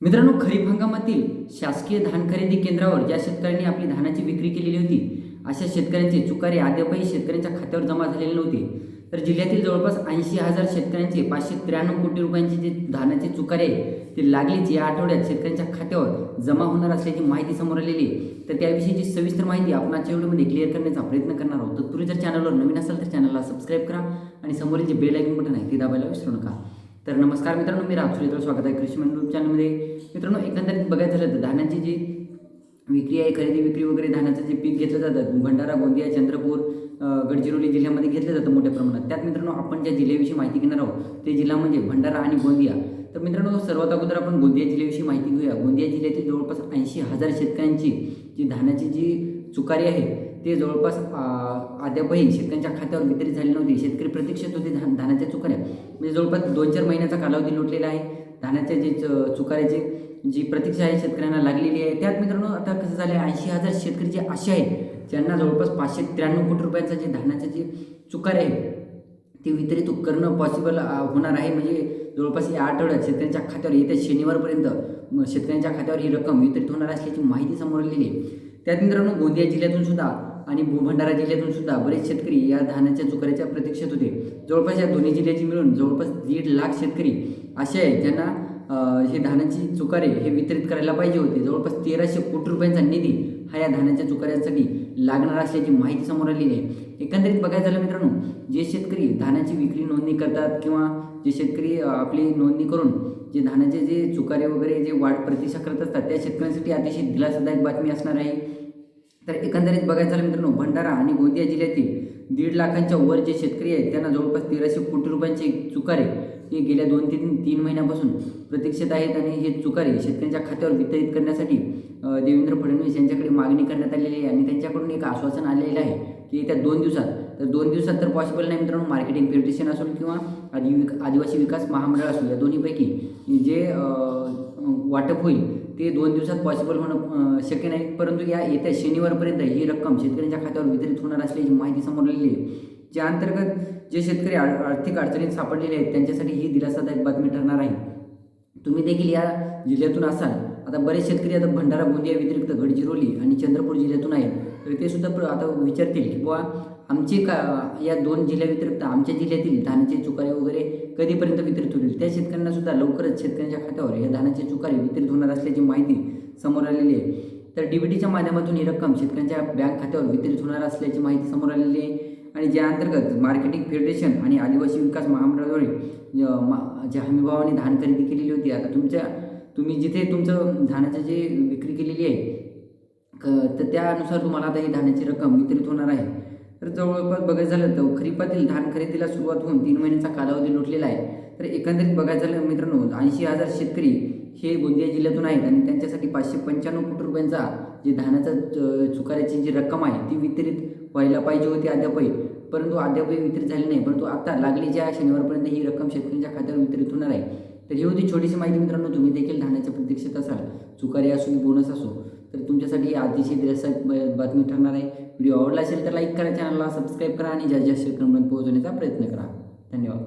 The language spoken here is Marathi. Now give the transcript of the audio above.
मित्रांनो, खरीप हंगामातील शासकीय धान खरेदी केंद्रावर ज्या शेतकऱ्यांनी आपली धानाची विक्री केलेली होती, अशा शेतकऱ्यांचे चुकारे अद्यापही शेतकऱ्यांच्या खात्यावर जमा झालेले नव्हते. तर जिल्ह्यातील जवळपास 80,000 शेतकऱ्यांचे 593 कोटी रुपयांचे जे धानाचे चुकारे ते लागलीच या आठवड्यात शेतकऱ्यांच्या खात्यावर जमा होणार असल्याची माहिती समोर आलेली आहे. तर त्याविषयीची सविस्तर माहिती आपण आजच्या व्हिडिओमध्ये क्लिअर करण्याचा प्रयत्न करणार आहोत. तर तुम्ही जर चॅनलवर नवीन असाल तर चॅनलला सबस्क्राईब करा आणि समोरील जे बेल आयकॉन बटन आहे ते दाबायला विसरू नका. तर नमस्कार मित्रांनो, मी राज सुरेश, स्वागत आहे कृषी मंडळ चॅनलमध्ये. मित्रांनो, एकंदरीत बघायचं झालं तर धानाची जी विक्री आहे, खरेदी विक्री वगैरे धानाचं जे पीक घेतलं जातं भंडारा, गोंदिया, चंद्रपूर, गडचिरोली जिल्ह्यामध्ये घेतलं जातं मोठ्या प्रमाणात. त्यात मित्रांनो आपण ज्या जिल्ह्याविषयी माहिती घेणार आहोत ते जिल्हा म्हणजे भंडारा आणि गोंदिया. तर मित्रांनो, सर्वात अगोदर आपण गोंदिया जिल्ह्याविषयी माहिती घेऊया. गोंदिया जिल्ह्यातील जवळपास 80,000 शेतकऱ्यांची जी धानाची जी चुकारी आहे ते जवळपास अद्यापही शेतकऱ्यांच्या खात्यावर वितरित झाले नव्हते. शेतकरी प्रतीक्षेत होते धानाच्या चुकाऱ्या. म्हणजे जवळपास 2-4 महिन्याचा कालावधी लोटलेला आहे. धानाच्या जे चुकाऱ्याची जी प्रतीक्षा आहे शेतकऱ्यांना लागलेली आहे. त्यात मित्रांनो आता कसं झालं आहे, 80,000 शेतकरी जे असे आहेत ज्यांना जवळपास 593 कोटी रुपयांचा जे धानाचे जे चुकारे आहे ते वितरित करणं पॉसिबल होणार आहे. म्हणजे जवळपास या आठवड्यात शेतकऱ्यांच्या खात्यावर येत्या शनिवारपर्यंत शेतकऱ्यांच्या खात्यावर ही रक्कम वितरित होणार असल्याची माहिती समोर आलेली आहे. त्यात मित्रांनो गोंदिया जिल्ह्यातून सुद्धा आणि भंडारा जिल्ह्यातून सुद्धा बरेच शेतकरी या धानाच्या चुकाऱ्याच्या प्रतीक्षेत होते. जवळपास या दोन्ही जिल्ह्याची मिळून जवळपास 1.5 लाख शेतकरी असे आहेत ज्यांना हे धानाची चुकारे हे वितरित करायला पाहिजे होते. जवळपास 1,300 कोटी रुपयांचा निधी हा या धानाच्या चुकाऱ्यांसाठी लागणार असल्याची माहिती समोर आलेली आहे. एकंदरीत बघायचं झालं मित्रांनो, जे शेतकरी धानाची विक्री नोंदणी करतात किंवा जे शेतकरी आपली नोंदणी करून जे धानाचे जे चुकारे वगैरे जे वाढ प्रतीक्षा करत असतात त्या शेतकऱ्यांसाठी अतिशय दिलासादायक बातमी असणार आहे. तर एकंदरीत बघायचं झालं मित्रांनो, भंडारा आणि गोंदिया जिल्ह्यातील 1.5 लाखांच्या वर जे शेतकरी आहेत त्यांना जवळपास 1,300 कोटी रुपयांचे चुकारे हे गेल्या 2 ते 3 महिन्यापासून प्रतीक्षेत आहेत. आणि हे चुकारे शेतकऱ्यांच्या खात्यावर वितरित करण्यासाठी देवेंद्र फडणवीस यांच्याकडे मागणी करण्यात आलेली आहे. आणि त्यांच्याकडून एक आश्वासन आलेलं आहे की येत्या 2 दिवसात, तर 2 दिवसात तर पॉसिबल नाही मित्रांनो. मार्केटिंग फेडरेशन असेल किंवा आदिवासी विकास महामंडळ असेल, या दोन्हीपैकी जे वाटप होईल ते 2 दिवसात पॉसिबल होणं शक्य नाही. परंतु या येत्या शनिवारपर्यंत ही रक्कम शेतकऱ्यांच्या खात्यावर वितरित होणार असल्याची माहिती समोर आलेली आहे. ज्या अंतर्गत जे शेतकरी आर्थिक अडचणीत सापडलेले आहेत त्यांच्यासाठी ही दिलासादायक बातमी ठरणार आहे. तुम्ही देखील या जिल्ह्यातून असाल. आता बरेच शेतकरी आता भंडारा, गोंदिया व्यतिरिक्त गडचिरोली आणि चंद्रपूर जिल्ह्यातून आहेत. तर ते सुद्धा आता विचारतील की बुवा आमचे या 2 जिल्ह्याव्यतिरिक्त आमच्या जिल्ह्यातील धानाचे चुकारे वगैरे कधीपर्यंत वितरित होतील. त्या शेतकऱ्यांना सुद्धा लवकरच शेतकऱ्यांच्या खात्यावर या धानाचे चुकारे वितरित होणार असल्याची माहिती समोर आलेली आहे. तर डीबीटीच्या माध्यमातून ही रक्कम शेतकऱ्यांच्या बँक खात्यावर वितरित होणार असल्याची माहिती समोर आलेली आहे. आणि ज्या अंतर्गत मार्केटिंग फेडरेशन आणि आदिवासी विकास महामंडळाद्वारे ज्या हमीभावाने धान खरेदी केलेली होती, आता तुम्ही जिथे तुमचं धानाची जे विक्री केलेली आहे तर त्यानुसार तुम्हाला आता ही धानाची रक्कम वितरित होणार आहे. तर जवळपास बघायचं झालं तर खरीपातील धान खरेदीला सुरुवात होऊन 3 महिन्याचा कालावधी लोटलेला आहे. तर एकंदरीत बघायचं झालं मित्रांनो, 80,000 शेतकरी हे गोंदिया जिल्ह्यातून आहेत आणि त्यांच्यासाठी 595 कोटी रुपयांचा जे धानाचा चुकाऱ्याची जी रक्कम आहे ती वितरित व्हायला पाहिजे होती अद्यापही, परंतु अद्यापही वितरित झाली नाही. परंतु आता लागलीच्या शनिवारपर्यंत ही रक्कम शेतकऱ्यांच्या खात्यावर वितरित होणार आहे. तर ही होती छोटीशी माहिती मित्रांनो. तुम्ही देखील धानाच्या प्रतीक्षेत असाल, चुकारे असो की बोनस असो, तर तुमच्यासाठी अतिशय दिलासादायक बातमी ठरणार आहे. व्हिडिओ आवडला असेल तर लाईक करा, चॅनलला सबस्क्राईब करा आणि जास्तीत जास्त शेतकऱ्यांपर्यंत पोहोचवण्याचा प्रयत्न करा. धन्यवाद.